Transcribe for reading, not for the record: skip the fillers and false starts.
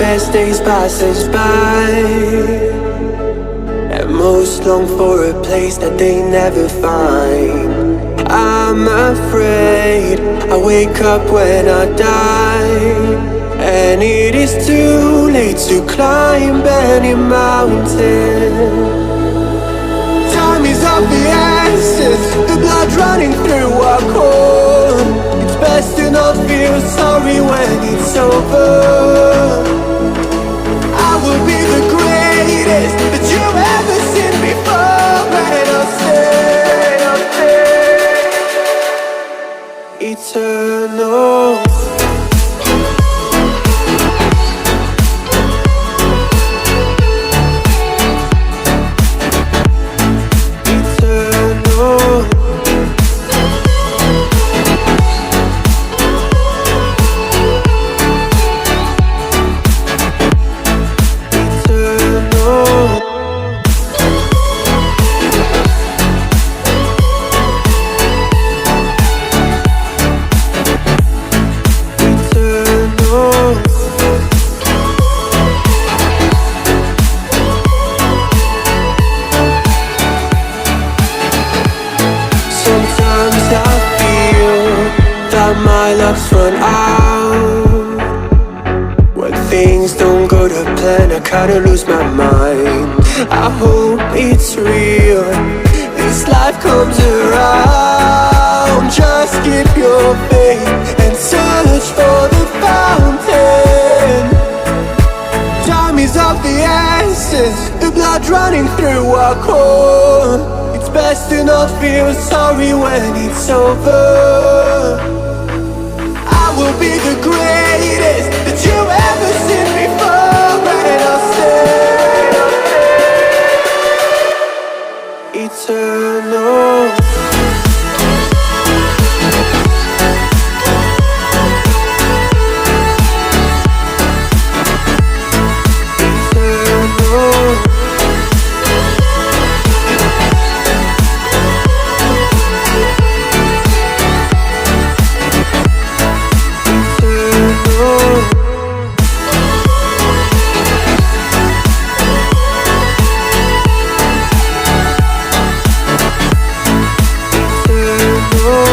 best days pass us by, and most long for a place that they never find. I'm afraid I wake up when I die, and it is too late to climb any mountain. Time is of the essence, the blood running through our core. It's best to not feel sorry when it's over. I will be the greatest that you've ever seen before, and I'll stay eternal. My luck's run out. When things don't go to plan, I kinda lose my mind. I hope it's real, this life comes around. Just keep your faith and search for the fountain. Time is of the essence, the blood running through our core. It's best to not feel sorry when it's over. Will be the greatest